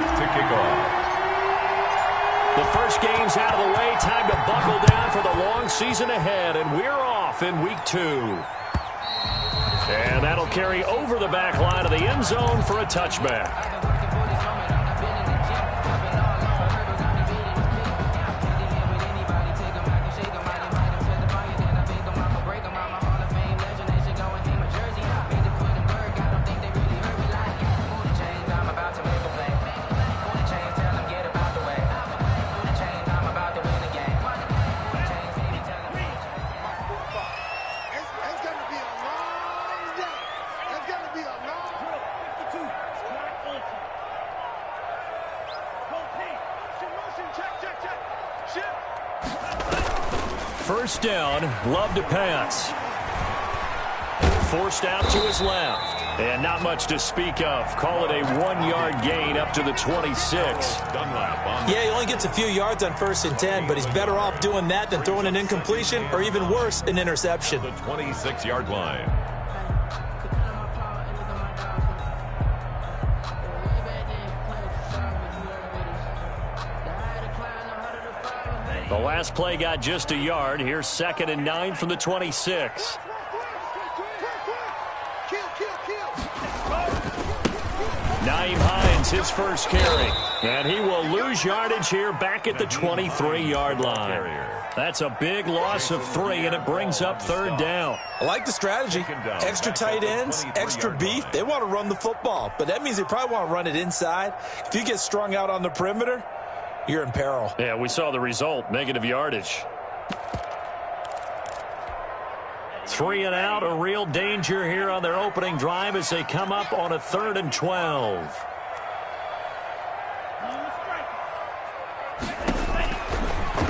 set to kick off. The first game's out of the way. Time to buckle down for the long season ahead, and we're off in week 2. And that'll carry over the back line of the end zone for a touchback. First down, Love to pass. Forced out to his left. And not much to speak of. Call it a 1-yard gain up to the 26. Yeah, he only gets a few yards on 1st and 10, but he's better off doing that than throwing an incompletion or even worse, an interception. The 26-yard line. The last play got just a yard. Here's 2nd and 9 from the 26. Naeem Hines, his first carry. And he will lose yardage here back at the 23-yard line. That's a big loss of 3, and it brings up 3rd down. I like the strategy. Extra tight ends, extra beef. They want to run the football, but that means they probably want to run it inside. If you get strung out on the perimeter, you're in peril. Yeah, we saw the result, negative yardage. 3 and out, a real danger here on their opening drive as they come up on a 3rd and 12.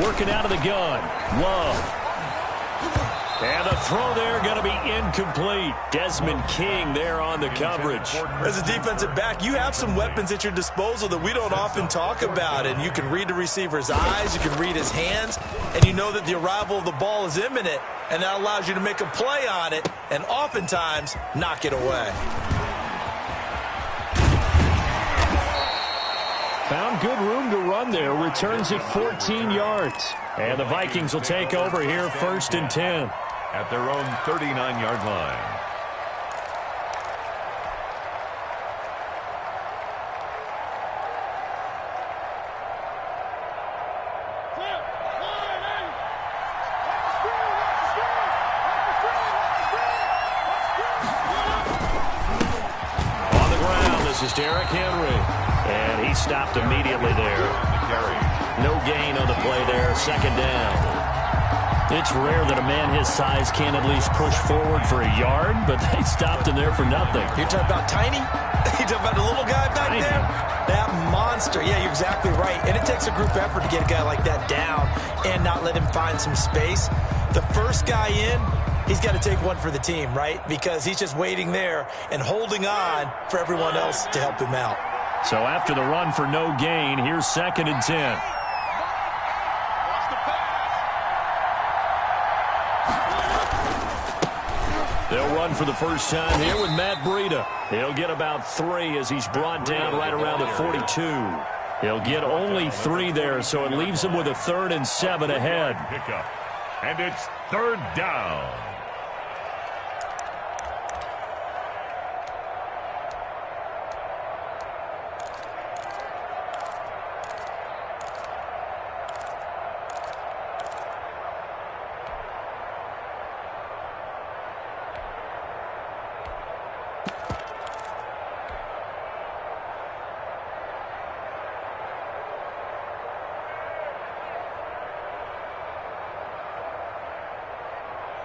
Working out of the gun, Love. And the throw there going to be incomplete. Desmond King there on the coverage. As a defensive back, you have some weapons at your disposal that we don't often talk about. And you can read the receiver's eyes, you can read his hands, and you know that the arrival of the ball is imminent. And that allows you to make a play on it and oftentimes knock it away. Found good room to run there. Returns it 14 yards. And the Vikings will take over here 1st and 10. At their own 39-yard line. On the ground, this is Derrick Henry. And he stopped immediately there. No gain on the play there. 2nd down. It's rare that a man his size can't at least push forward for a yard, but they stopped him there for nothing. You're talking about tiny? You're talking about the little guy back there? That monster. Yeah, you're exactly right. And it takes a group effort to get a guy like that down and not let him find some space. The first guy in, he's got to take one for the team, right? Because he's just waiting there and holding on for everyone else to help him out. So after the run for no gain, here's 2nd and 10. They'll run for the first time here with Matt Breida. He'll get about 3 as he's brought down right around the 42. He'll get only 3 there, so it leaves him with a 3rd and 7 ahead. And it's 3rd down.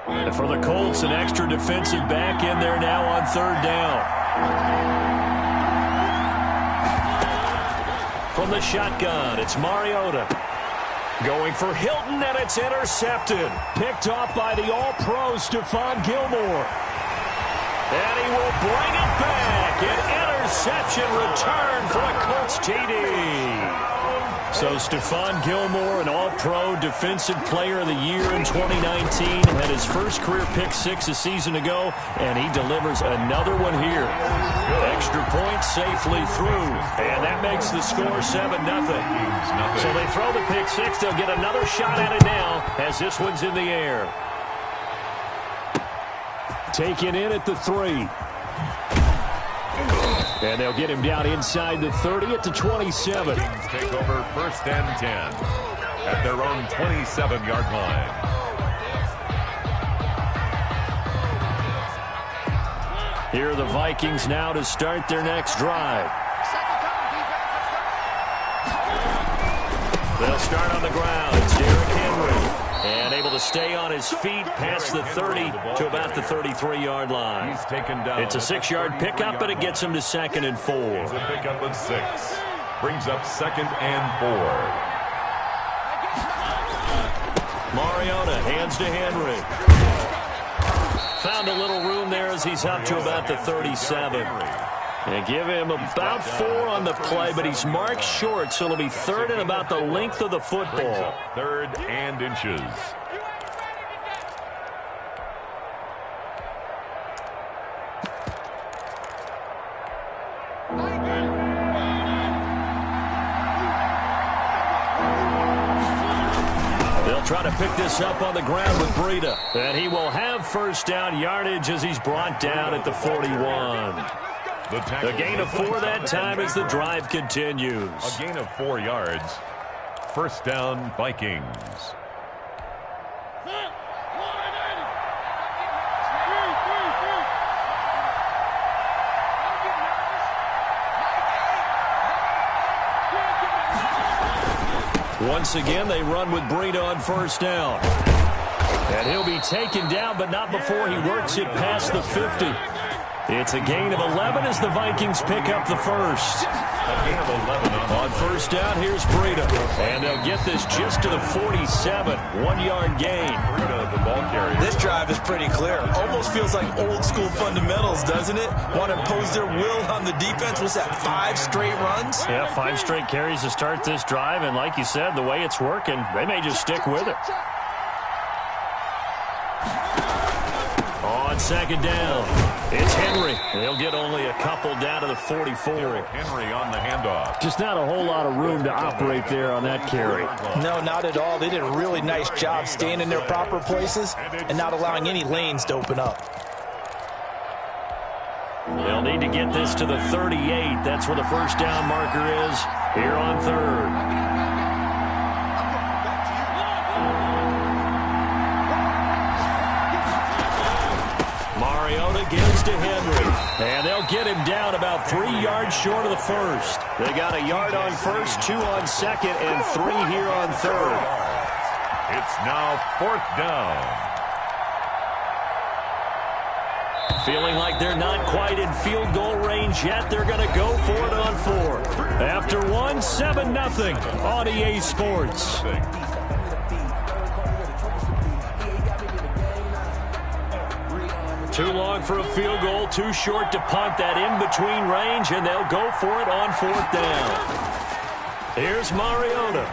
And for the Colts, an extra defensive back in there now on 3rd down. From the shotgun, it's Mariota. Going for Hilton, and it's intercepted. Picked off by the All-Pro Stephon Gilmore. And he will bring it back. An interception return for a Colts TD. So Stephon Gilmore, an all-pro defensive player of the year in 2019, had his first career pick six a season ago, and he delivers another one here. Extra point safely through, and that makes the score 7-0. So they throw the pick six. They'll get another shot at it now as this one's in the air. Taken in at the 3. And they'll get him down inside the 30 at the 27. Vikings take over 1st and 10 at their own 27-yard line. Here are the Vikings now to start their next drive. They'll start on the ground. It's Derrick Henry. And able to stay on his feet past the 30 to about the 33-yard line. He's taken down. It's a 6-yard pickup, but it gets him to 2nd and 4. It's a pickup of 6. Brings up 2nd and 4. Mariota hands to Henry. Found a little room there as he's up to about the 37. And give him about 4 on the play, but he's marked short, so it'll be 3rd and about the length of the football. 3rd and inches. They'll try to pick this up on the ground with Breida. And he will have first down yardage as he's brought down at the 41. The gain of 4 that time as the drive continues. A gain of 4 yards. 1st down, Vikings. Once again, they run with Breida on 1st down. And he'll be taken down, but not before he works it past the 50. It's a gain of 11 as the Vikings pick up the first. A gain of 11 on 1st down, here's Breida. And they'll get this just to the 47. 1-yard gain. Breida, the ball carrier. This drive is pretty clear. Almost feels like old school fundamentals, doesn't it? Want to impose their will on the defense. What's that, 5 straight runs? Yeah, 5 straight carries to start this drive. And like you said, the way it's working, they may just stick with it. On 2nd down, it's Henry. They'll get only a couple down to the 44. Henry on the handoff. Just not a whole lot of room to operate there on that carry. No, not at all. They did a really nice job staying in their proper places and not allowing any lanes to open up. They'll need to get this to the 38. That's where the first down marker is here on 3rd. Mariota gives to Henry. And they'll get him down about 3 yards short of the first. They got a yard on 1st, 2 on 2nd, and 3 here on 3rd. It's now 4th down. Feeling like they're not quite in field goal range yet. They're going to go for it on 4th. After 1, 7-0 on EA Sports. Too long for a field goal, too short to punt that in-between range, and they'll go for it on 4th down. Here's Mariota.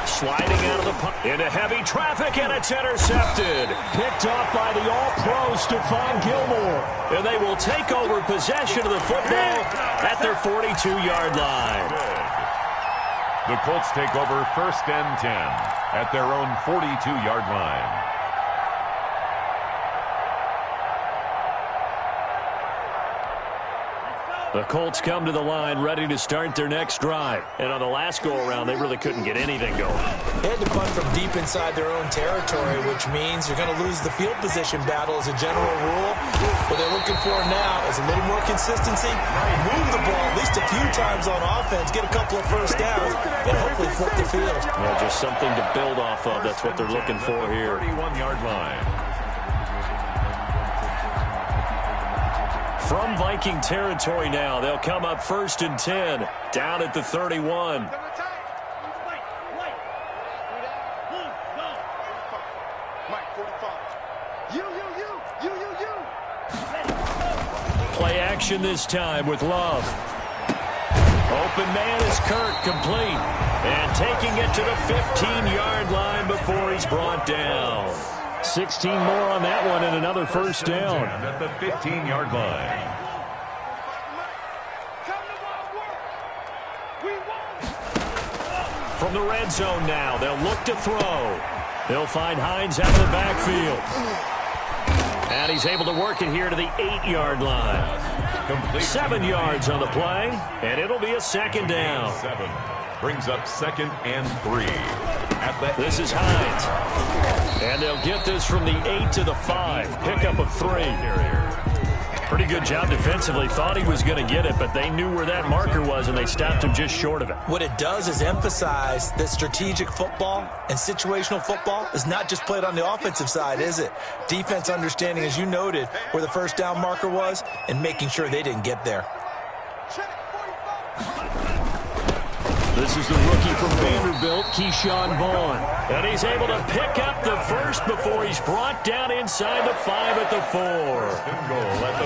Sliding out of the punt into heavy traffic, and it's intercepted. Picked off by the all-pro Stephon Gilmore. And they will take over possession of the football at their 42-yard line. The Colts take over 1st and 10 at their own 42-yard line. The Colts come to the line ready to start their next drive. And on the last go-around, they really couldn't get anything going. They had to punt from deep inside their own territory, which means you're going to lose the field position battle as a general rule. What they're looking for now is a little more consistency, move the ball at least a few times on offense, get a couple of first downs, and hopefully flip the field. Yeah, just something to build off of. That's what they're looking for here. 31-yard line. From Viking territory now, they'll come up 1st and 10, down at the 31. Play action this time with Love. Open man is Kirk, complete. And taking it to the 15-yard line before he's brought down. 16 more on that one and another first down. At the 15-yard line. From the red zone now, they'll look to throw. They'll find Hines out of the backfield. And he's able to work it here to the 8-yard line. 7 yards on the play, and it'll be a second down. 7 brings up 2nd and 3. This is Hines. And they'll get this from the 8 to the 5. Pickup of 3. Pretty good job defensively. Thought he was going to get it, but they knew where that marker was, and they stopped him just short of it. What it does is emphasize that strategic football and situational football is not just played on the offensive side, is it? Defense understanding, as you noted, where the first down marker was and making sure they didn't get there. This is the rookie from Vanderbilt, Keyshawn Vaughn. And he's able to pick up the first before he's brought down inside the 5 at the 4.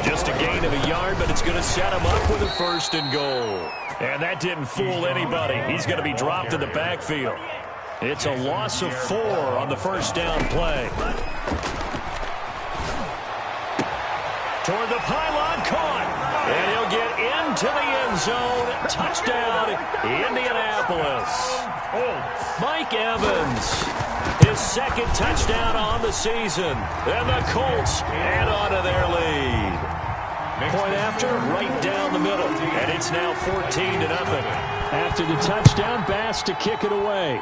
Just a gain of a yard, but it's going to set him up with a 1st and goal. And that didn't fool anybody. He's going to be dropped in the backfield. It's a loss of 4 on the first down play. Toward the pylon, caught. And he'll get into the end zone. Touchdown, Indianapolis. Mike Evans, his 2nd touchdown on the season. And the Colts add on to their lead. Point after, right down the middle. And it's now 14-0. After the touchdown, Bass to kick it away.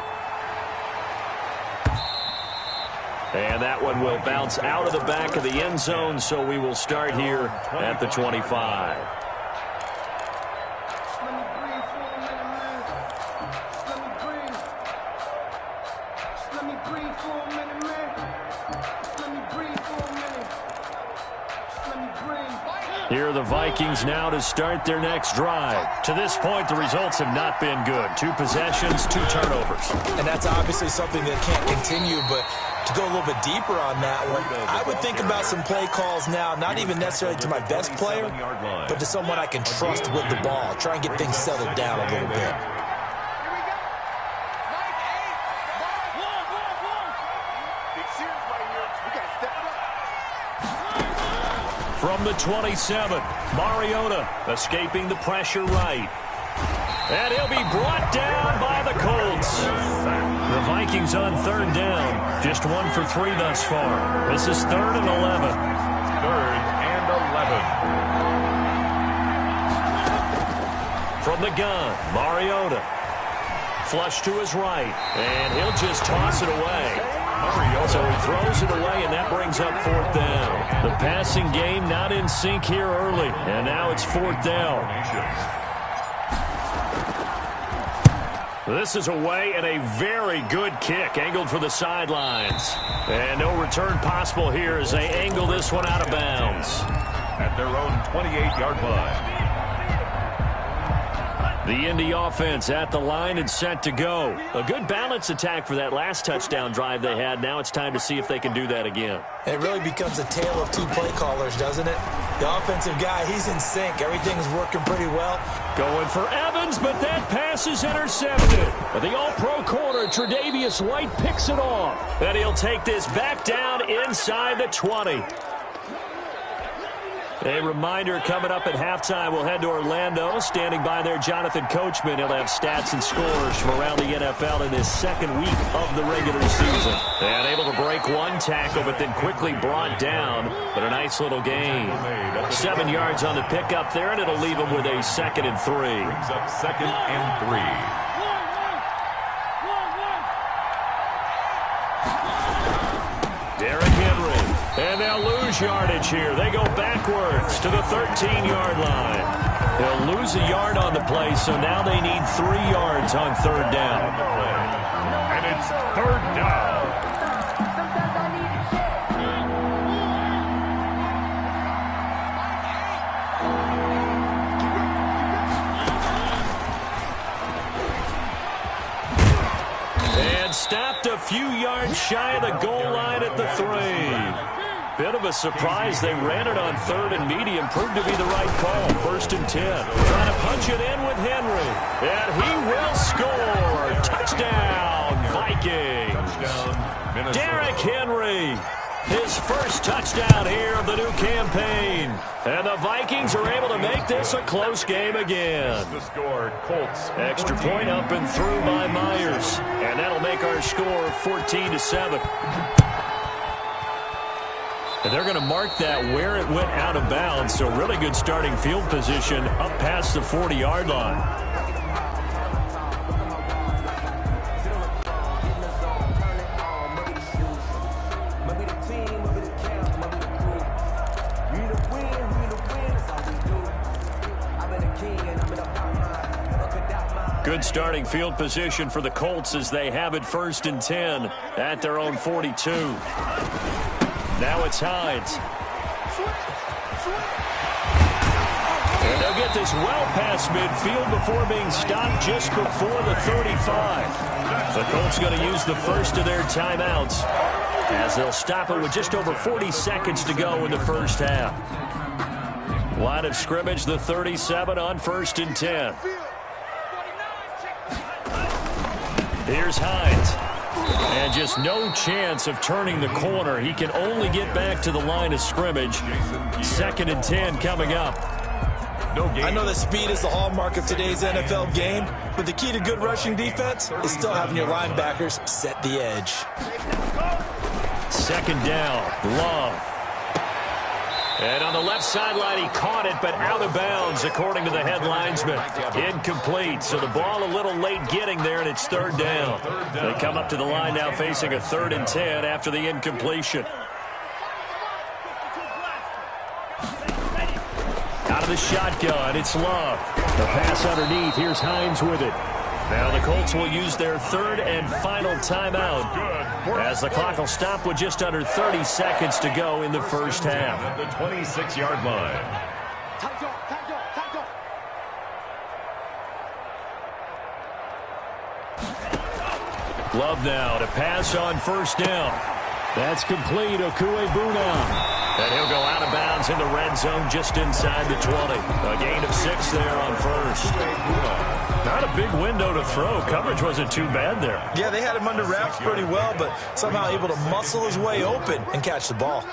And that one will bounce out of the back of the end zone, so we will start here at the 25. Here are the Vikings now to start their next drive. To this point, the results have not been good. 2 possessions, 2 turnovers. And that's obviously something that can't continue, but to go a little bit deeper on that one, I would think about some play calls now, not even necessarily to my best player, but to someone I can trust with the ball. Try and get things settled down a little bit. From the 27, Mariota escaping the pressure right. And he'll be brought down by the Colts. The Vikings on 3rd down. Just 1 for 3 thus far. This is 3rd and 11. 3rd and 11. From the gun, Mariota. Flush to his right. And he'll just toss it away. So he throws it away, and that brings up 4th down. The passing game not in sync here early. And now it's 4th down. This is away and a very good kick angled for the sidelines. And no return possible here as they angle this one out of bounds. At their own 28-yard line. The Indy offense at the line and set to go. A good balance attack for that last touchdown drive they had. Now it's time to see if they can do that again. It really becomes a tale of 2 play callers, doesn't it? The offensive guy, he's in sync. Everything's working pretty well. Going for Evans, but that pass is intercepted. But the all-pro corner, Tre'Davious White, picks it off. And he'll take this back down inside the 20. A reminder coming up at halftime, we'll head to Orlando. Standing by there, Jonathan Coachman. He'll have stats and scores from around the NFL in this 2nd week of the regular season. And able to break 1 tackle, but then quickly brought down. But a nice little gain. 7 yards on the pickup there, and it'll leave him with a 2nd and 3. Brings up 2nd and 3. And they'll lose yardage here. They go backwards to the 13-yard line. They'll lose a yard on the play, so now they need 3 yards on 3rd down. And it's 3rd down. And stopped a few yards shy of the goal line at the 3. Bit of a surprise. They ran it on 3rd and medium. Proved to be the right call. 1st and 10. Trying to punch it in with Henry. And he will score. Touchdown, Vikings. Touchdown, Derrick Henry. His first touchdown here of the new campaign. And the Vikings are able to make this a close game again. The score, Colts. Extra point up and through by Myers. And that'll make our score 14-7. And they're going to mark that where it went out of bounds. So really good starting field position up past the 40-yard line. Good starting field position for the Colts as they have it 1st and 10 at their own 42. Now it's Hines. And they'll get this well past midfield before being stopped just before the 35. The Colts going to use the first of their timeouts as they'll stop it with just over 40 seconds to go in the first half. Line of scrimmage, the 37 on 1st and 10. Here's Hines. And just no chance of turning the corner. He can only get back to the line of scrimmage. 2nd and 10 coming up. I know that speed is the hallmark of today's NFL game, but the key to good rushing defense is still having your linebackers set the edge. 2nd down, Love. And on the left sideline, he caught it, but out of bounds, according to the head linesman. Incomplete, so the ball a little late getting there, and it's 3rd down. They come up to the line now facing a 3rd and 10 after the incompletion. Out of the shotgun, it's Love. The pass underneath, here's Hines with it. Now the Colts will use their 3rd and final timeout as the clock will stop with just under 30 seconds to go in the first half. At the 26-yard line. Love now to pass on 1st down. That's complete, Okuebuna. And he'll go out of bounds in the red zone just inside the 20. A gain of 6 there on 1st. Not a big window to throw. Coverage wasn't too bad there. Yeah, they had him under wraps pretty well, but somehow able to muscle his way open and catch the ball.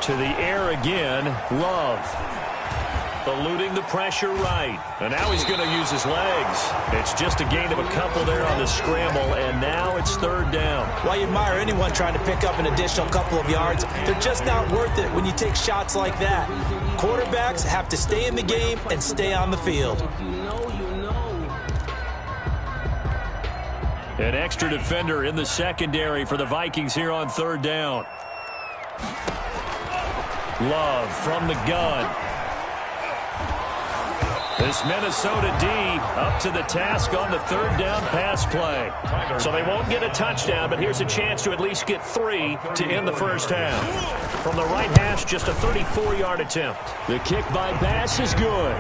To the air again, Love. Eluding the pressure right. And now he's going to use his legs. It's just a gain of a couple there on the scramble, and now it's 3rd down. While you admire anyone trying to pick up an additional couple of yards, they're just not worth it when you take shots like that. Quarterbacks have to stay in the game and stay on the field. An extra defender in the secondary for the Vikings here on 3rd down. Love from the gun. This Minnesota D up to the task on the 3rd down pass play. So they won't get a touchdown, but here's a chance to at least get 3 to end the first half. From the right hash, just a 34-yard attempt. The kick by Bass is good.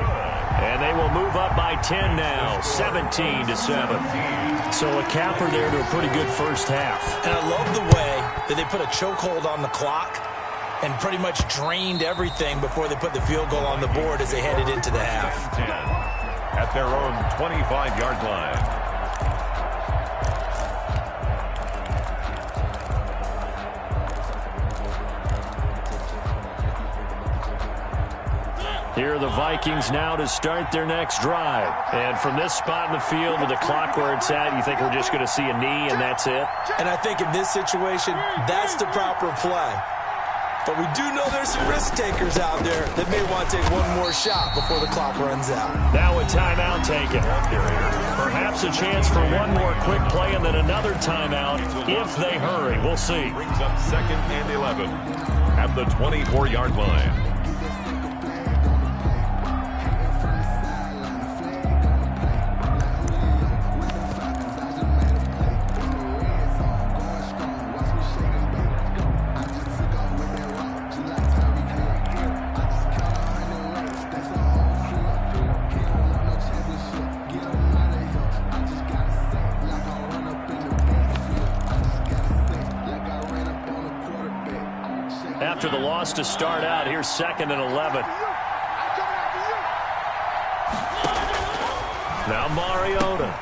And they will move up by 10 now, 17-7. So a capper there to a pretty good first half. And I love the way that they put a chokehold on the clock and pretty much drained everything before they put the field goal on the board as they headed into the half. 10 at their own 25-yard line. Here are the Vikings now to start their next drive. And from this spot in the field with the clock where it's at, you think we're just going to see a knee and that's it? And I think in this situation, that's the proper play. But we do know there's some risk takers out there that may want to take one more shot before the clock runs out. Now a timeout taken. Perhaps a chance for one more quick play and then another timeout if they hurry. We'll see. Brings up 2nd and 11 at the 24-yard line. after the loss to start out. Here's 2nd and 11. Now Mariota.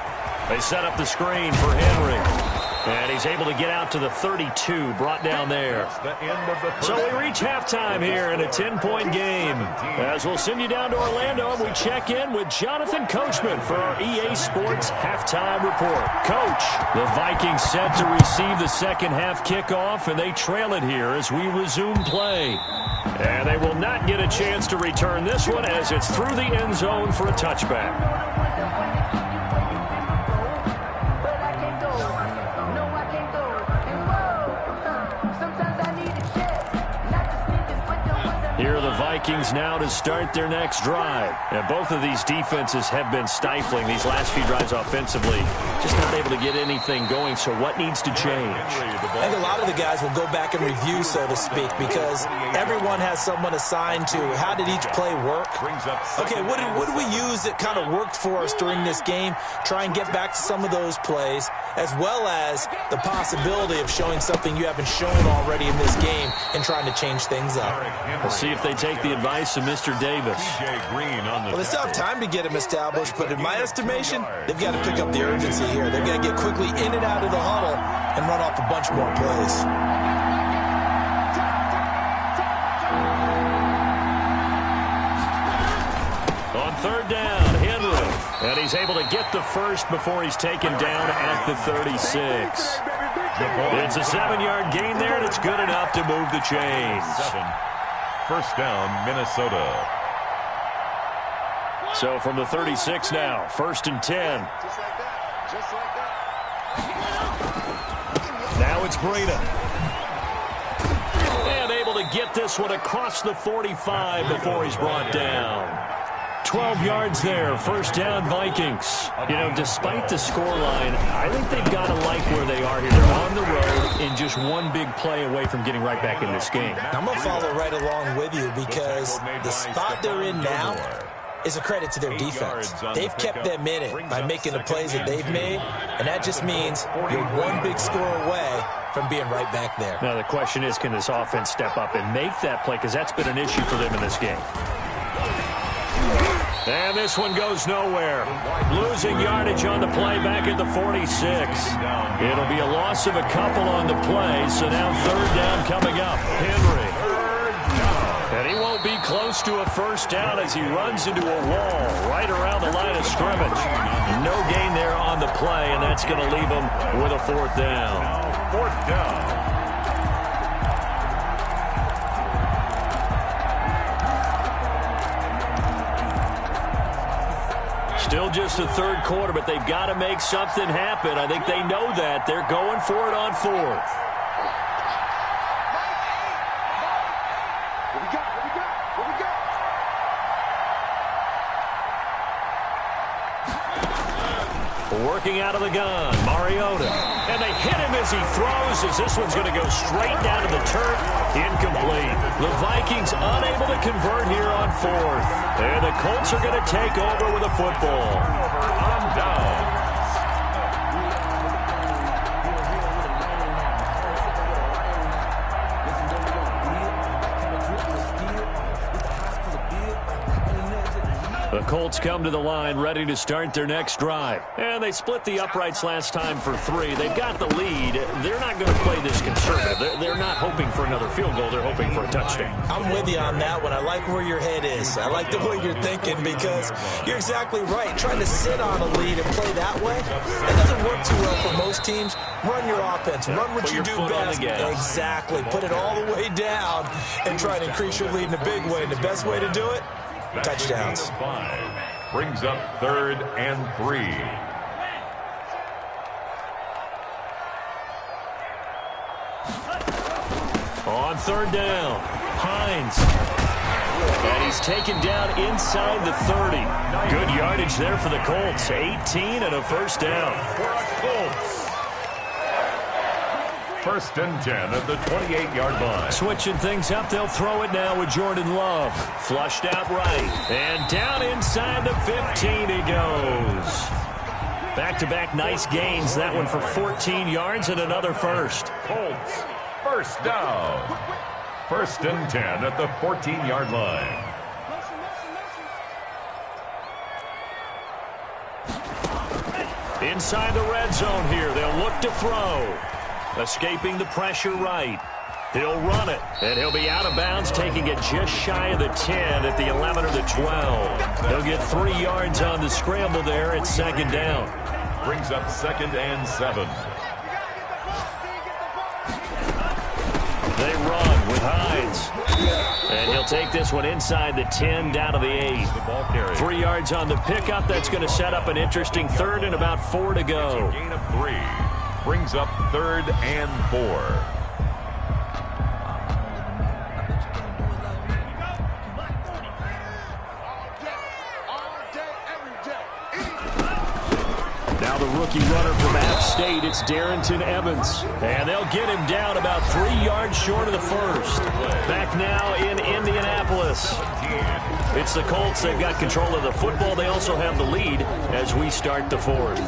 They set up the screen for Henry. And he's able to get out to the 32, brought down there. So we reach halftime here in a 10-point game. As we'll send you down to Orlando, and we check in with Jonathan Coachman for our EA Sports Halftime Report. Coach, the Vikings set to receive the second half kickoff, and they trail it here as we resume play. And they will not get a chance to return this one as it's through the end zone for a touchback. Here are the Vikings now to start their next drive. And both of these defenses have been stifling these last few drives offensively. Just not able to get anything going, so what needs to change? I think a lot of the guys will go back and review, so to speak, because everyone has someone assigned to how did each play work. Okay, what did we use that kind of worked for us during this game? Try and get back to some of those plays, as well as the possibility of showing something you haven't shown already in this game and trying to change things up. We'll see if they take the advice of Mr. Davis. Well, they still have time to get him established, but in my estimation, they've got to pick up the urgency here. They've got to get quickly in and out of the huddle and run off a bunch more plays. On 3rd down, Henry. And he's able to get the first before he's taken down at the 36. It's a 7-yard gain there, and it's good enough to move the chains. 1st down, Minnesota. So from the 36 now, 1st and 10. Now it's Breida. And able to get this one across the 45 before he's brought down. 12 yards there, 1st down Vikings. You know, despite the scoreline, I think they've got to like where they are here. They're on the road and just one big play away from getting right back in this game. I'm going to follow right along with you because the spot they're in now is a credit to their defense. They've kept them in it by making the plays that they've made, and that just means you're one big score away from being right back there. Now the question is, can this offense step up and make that play? Because that's been an issue for them in this game. And this one goes nowhere. Losing yardage on the play back at the 46. It'll be a loss of a couple on the play, so now 3rd down coming up. Henry. And he won't be close to a 1st down as he runs into a wall right around the line of scrimmage. No gain there on the play, and that's going to leave him with a 4th down. 4th down. Still just the 3rd quarter, but they've got to make something happen. I think they know that. They're going for it on 4th. Working out of the gun, Mariota. And they hit him as he throws, as this one's going to go straight down to the turf. Incomplete. The Vikings unable to convert here on 4th. And the Colts are going to take over with a football. On down. The Colts come to the line ready to start their next drive. And they split the uprights last time for 3. They've got the lead. They're not going to play this conservative. They're not hoping for another field goal. They're hoping for a touchdown. I'm with you on that one. I like where your head is. I like the way you're thinking because you're exactly right. Trying to sit on a lead and play that way, that doesn't work too well for most teams. Run your offense. Run what you do best. Exactly. Put it all the way down and try to increase your lead in a big way. And the best way to do it, touchdowns. 5 brings up 3rd and 3. On 3rd down, Hines. And he's taken down inside the 30. Good yardage there for the Colts. 18 and a 1st down. For a Colts. 1st and 10 at the 28-yard line. Switching things up, they'll throw it now with Jordan Love. Flushed out right. And down inside the 15 he goes. Back-to-back nice gains. That one for 14 yards and another first. Colts, 1st down. First and 10 at the 14-yard line. Inside the red zone here. They'll look to throw. Escaping the pressure right. He'll run it, and he'll be out of bounds, taking it just shy of the 10 at the 11 or the 12. He'll get 3 yards on the scramble there at second down. Brings up 2nd and 7. They run with Hines. And he'll take this one inside the 10 down to the 8. 3 yards on the pickup. That's going to set up an interesting 3rd and about 4 to go. Gain of 3. Brings up 3rd and 4. Now the rookie runner from App State, it's Darrington Evans. And they'll get him down about 3 yards short of the first. Back now in Indianapolis. It's the Colts. They've got control of the football. They also have the lead as we start the 4th.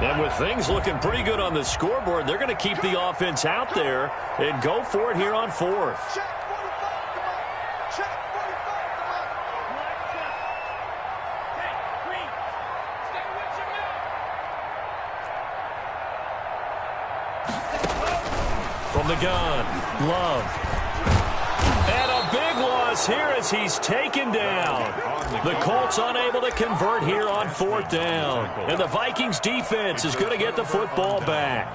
And with things looking pretty good on the scoreboard, they're going to keep the offense out there and go for it here on 4th. From the gun, Love. And a big loss here as he's taken down. The Colts unable to convert here on 4th down. And the Vikings defense is going to get the football back.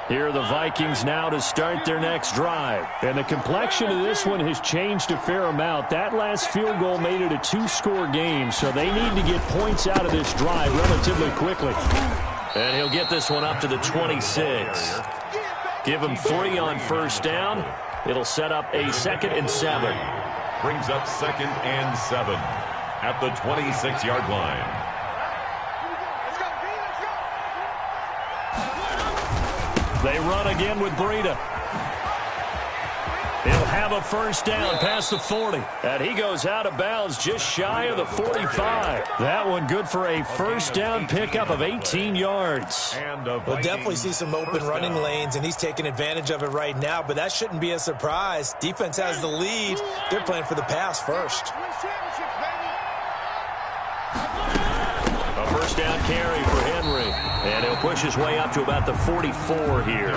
Here are the Vikings now to start their next drive. And the complexion of this one has changed a fair amount. That last field goal made it a 2-score game, so they need to get points out of this drive relatively quickly. And he'll get this one up to the 26. Give him 3 on 1st down. It'll set up a 2nd and 7. Brings up 2nd and 7 at the 26-yard line. They run again with Breida. He'll have a 1st down past the 40. And he goes out of bounds just shy of the 45. That one good for a 1st down pickup of 18 yards. We'll definitely see some open running lanes, and he's taking advantage of it right now, but that shouldn't be a surprise. Defense has the lead. They're playing for the pass first. A 1st down carry for Henry. And he'll push his way up to about the 44 here.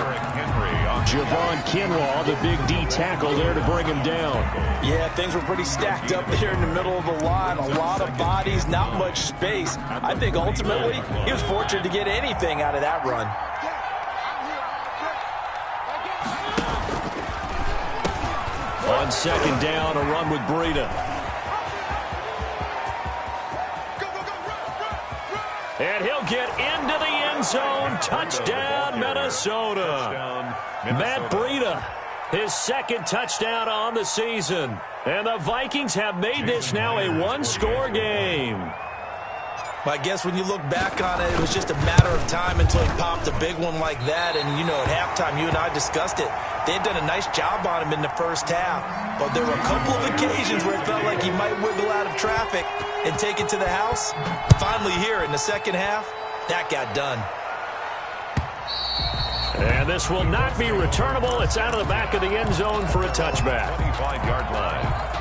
Javon Kinlaw, the big D tackle there to bring him down. Yeah, things were pretty stacked up there in the middle of the line. A lot of bodies, not much space. I think ultimately he was fortunate to get anything out of that run. On 2nd down, a run with Breida. And he'll get into the end zone. Touchdown, Minnesota. Matt Breida, his 2nd touchdown on the season. And the Vikings have made this now a 1-score game. I guess when you look back on it, it was just a matter of time until he popped a big one like that. And, you know, at halftime, you and I discussed it. They had done a nice job on him in the first half. But there were a couple of occasions where it felt like he might wiggle out of traffic and take it to the house. Finally here in the second half, that got done. And this will not be returnable. It's out of the back of the end zone for a touchback. 25-yard line.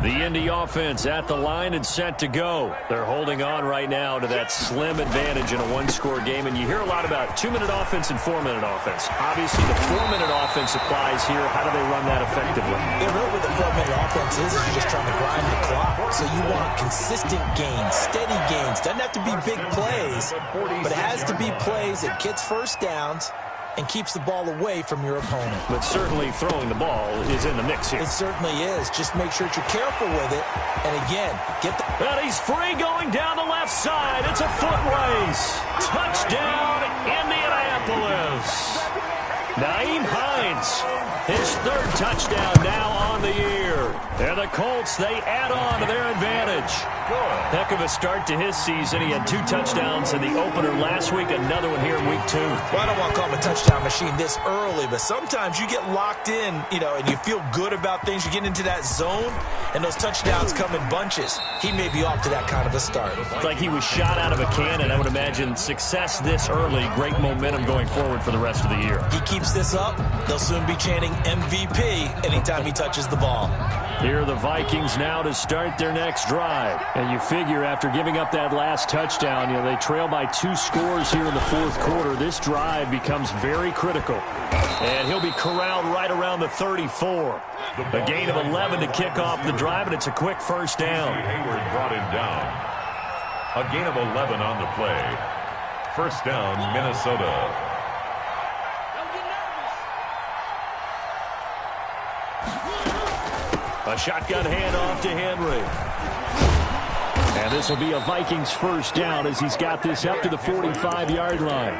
The Indy offense at the line and set to go. They're holding on right now to that slim advantage in a 1-score game. And you hear a lot about 2-minute offense and 4-minute offense. Obviously, the 4-minute offense applies here. How do they run that effectively? Yeah, really what the 4-minute offense is you're just trying to grind the clock. So you want consistent gains, steady gains. Doesn't have to be big plays, but it has to be plays that gets 1st downs and keeps the ball away from your opponent. But certainly throwing the ball is in the mix here. It certainly is. Just make sure that you're careful with it. And again, get the... And he's free going down the left side. It's a foot race. Touchdown, Indianapolis. Nyheim Hines His third touchdown now on the year. And the Colts, they add on to their advantage. Heck of a start to his season. He had 2 touchdowns in the opener last week, another one here in week 2. Well, I don't want to call him a touchdown machine this early, but sometimes you get locked in, and you feel good about things. You get into that zone, and those touchdowns come in bunches. He may be off to that kind of a start. It's like he was shot out of a cannon. I would imagine success this early, great momentum going forward for the rest of the year. He keeps this up, they'll soon be chanting MVP anytime he touches the ball. Here are the Vikings now to start their next drive. And you figure after giving up that last touchdown, they trail by 2 scores here in the fourth quarter. This drive becomes very critical. And he'll be corralled right around the 34. A gain of 11 to kick off the drive, and it's a quick first down. Hayward brought him down. A gain of 11 on the play. First down, Minnesota. A shotgun handoff to Henry. And this will be a Vikings first down as he's got this up to the 45-yard line.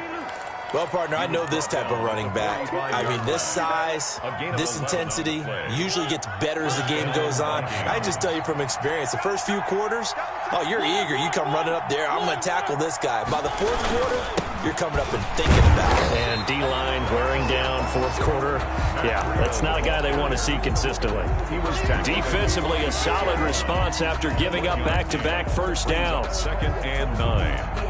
Well, partner, I know this type of running back. I mean, this size, this intensity usually gets better as the game goes on. I just tell you from experience, the first few quarters, oh, you're eager. You come running up there. I'm going to tackle this guy. By the fourth quarter, you're coming up and thinking about it. And D-line wearing down fourth quarter. Yeah, that's not a guy they want to see consistently. Defensively, a solid response after giving up back-to-back first downs. Second and 9.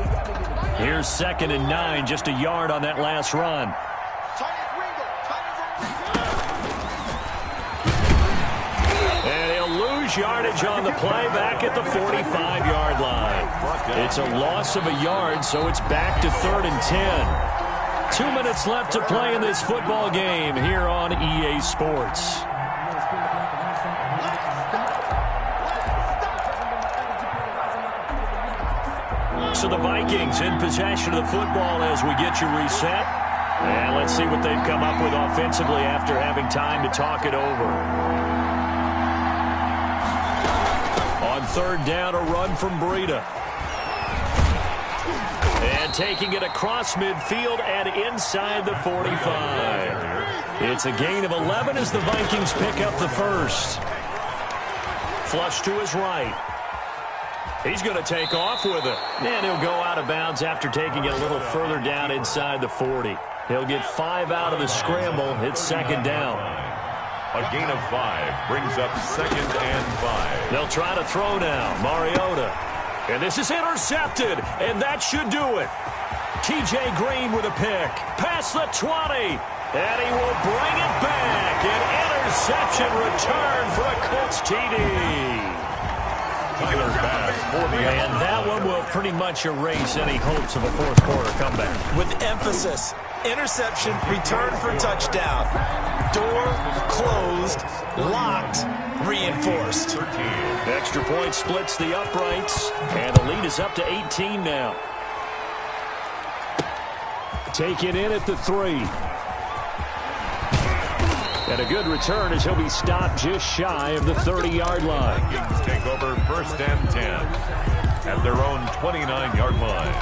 Here's 2nd and 9, just a yard on that last run. And he'll lose yardage on the play back at the 45-yard line. It's a loss of a yard, so it's back to 3rd and 10. 2 minutes left to play in this football game here on EA Sports. So the Vikings in possession of the football as we get you reset. And let's see what they've come up with offensively after having time to talk it over. On 3rd down, a run from Breida. And taking it across midfield and inside the 45. It's a gain of 11 as the Vikings pick up the first. Flush to his right. He's going to take off with it. And he'll go out of bounds after taking it a little further down inside the 40. He'll get 5 out of the scramble. It's 2nd down. A gain of 5 brings up 2nd and 5. They'll try to throw now. Mariota. And this is intercepted. And that should do it. T.J. Green with a pick. Past the 20. And he will bring it back. An interception return for a Colts TD. And that one will pretty much erase any hopes of a fourth quarter comeback. With emphasis, interception, return for touchdown. Door closed, locked, reinforced. Extra point splits the uprights, and the lead is up to 18 now. Take it in at the 3. And a good return as he'll be stopped just shy of the 30-yard line. Vikings take over 1st and 10 at their own 29-yard line.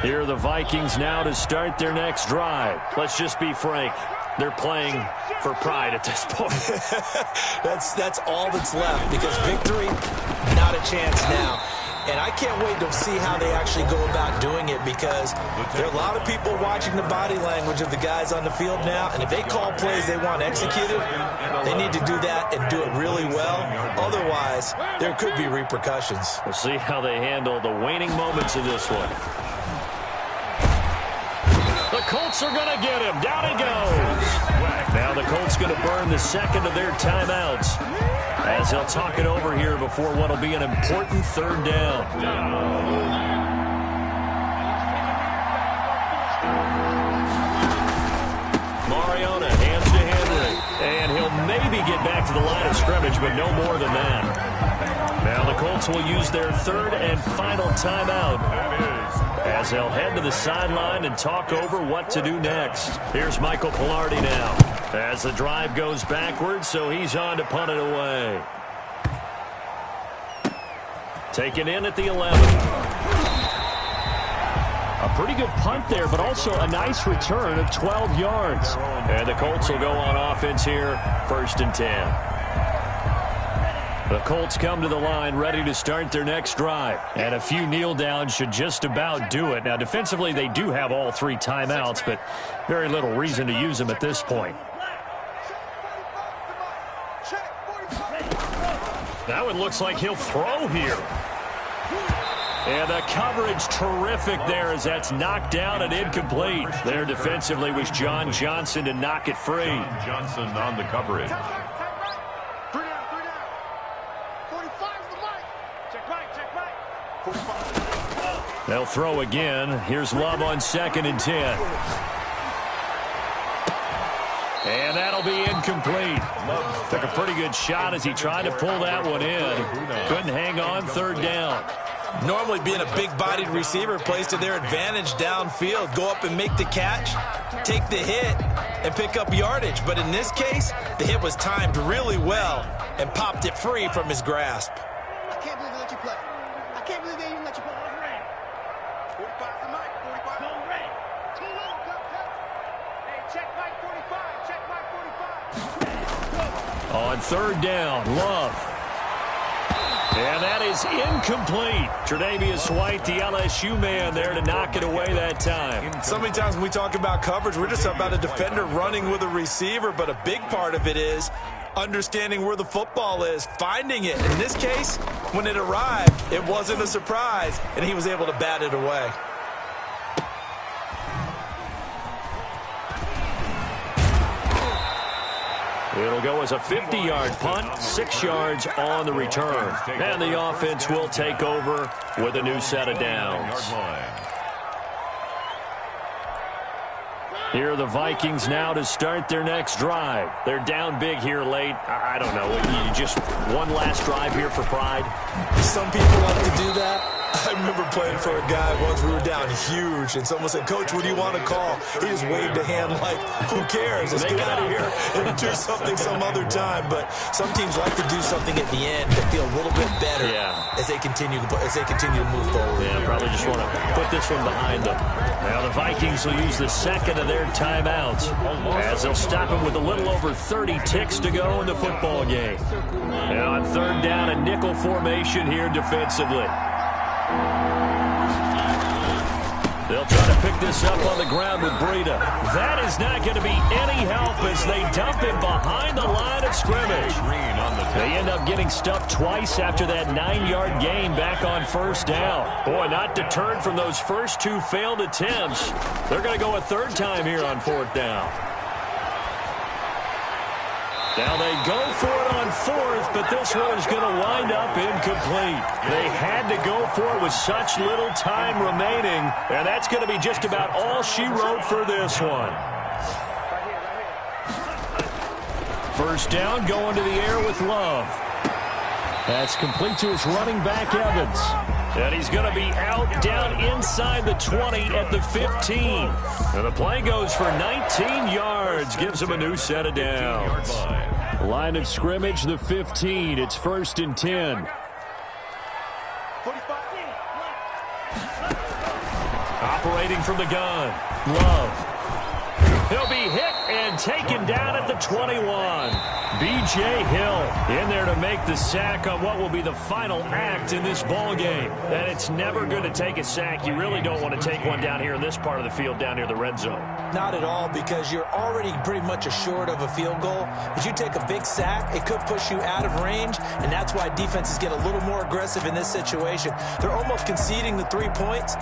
Here are the Vikings now to start their next drive. Let's just be frank. They're playing for pride at this point. That's all that's left, because victory, not a chance now. And I can't wait to see how they actually go about doing it, because there are a lot of people watching the body language of the guys on the field now, and if they call plays they want executed, they need to do that and do it really well. Otherwise, there could be repercussions. We'll see how they handle the waning moments of this one. The Colts are going to get him. Down he goes. Now the Colts going to burn the 2nd of their timeouts as they'll talk it over here before what will be an important 3rd down. Mariota hands to Henry. And he'll maybe get back to the line of scrimmage, but no more than that. Now the Colts will use their 3rd and final timeout as they'll head to the sideline and talk over what to do next. Here's Michael Pilardi now as the drive goes backwards, so he's on to punt it away. Taken in at the 11. A pretty good punt there, but also a nice return of 12 yards. And the Colts will go on offense here, 1st and 10. The Colts come to the line ready to start their next drive. And a few kneel downs should just about do it. Now, defensively, they do have all 3 timeouts, but very little reason to use them at this point. Now it looks like he'll throw here. And the coverage terrific there as that's knocked down and incomplete. There defensively was John Johnson to knock it free. John Johnson on the coverage. They'll throw again. Here's Love on 2nd and 10. And that'll be incomplete. Took a pretty good shot as he tried to pull that one in. Couldn't hang on, 3rd down. Normally being a big-bodied receiver plays to their advantage downfield. Go up and make the catch, take the hit, and pick up yardage. But in this case, the hit was timed really well and popped it free from his grasp. I can't believe they let you play. I can't believe they even let you play. 45 to Mike. 45. Go red. Too low. Go. Hey, check Mike 45. Check Mike 45. On 3rd down, Love. And that is incomplete. Tre'Davious White, the LSU man, there to knock it away that time. So many times when we talk about coverage, we're just about a defender running with a receiver, but a big part of it is understanding where the football is, finding it. In this case, when it arrived, it wasn't a surprise, and he was able to bat it away. It'll go as a 50-yard punt, 6 yards on the return. And the offense will take over with a new set of downs. Here are the Vikings now to start their next drive. They're down big here late. I don't know. You just one last drive here for pride? Some people like to do that. I remember playing for a guy once. We were down huge, and someone said, "Coach, what do you want to call?" He just waved a hand like, "Who cares? Let's get out of here and do something some other time." But some teams like to do something at the end that feel a little bit better as they continue to move forward. Yeah, probably just want to put this one behind them. Now the Vikings will use the 2nd of their timeouts as they'll stop him with a little over 30 ticks to go in the football game. Now on 3rd down, a nickel formation here defensively. They'll try to pick this up on the ground with Breida. That is not going to be any help as they dump him behind the line of scrimmage. They end up getting stuffed twice after that 9-yard gain back on 1st down. Boy, not deterred from those first 2 failed attempts. They're going to go a 3rd time here on 4th down. Now they go for it on 4th, but this one is going to wind up incomplete. They had to go for it with such little time remaining, and that's going to be just about all she wrote for this one. 1st down, going to the air with Love. That's complete to his running back, Evans. And he's going to be out down inside the 20 at the 15. And the play goes for 19 yards. Gives him a new set of downs. Line of scrimmage, the 15. It's 1st and 10. Operating from the gun. Love. He'll be hit and taken down at the 21. B.J. Hill in there to make the sack on what will be the final act in this ball game. And it's never good to take a sack. You really don't want to take one down here in this part of the field, down near the red zone. Not at all, because you're already pretty much assured of a field goal. If you take a big sack, it could push you out of range, and that's why defenses get a little more aggressive in this situation. They're almost conceding the 3 points.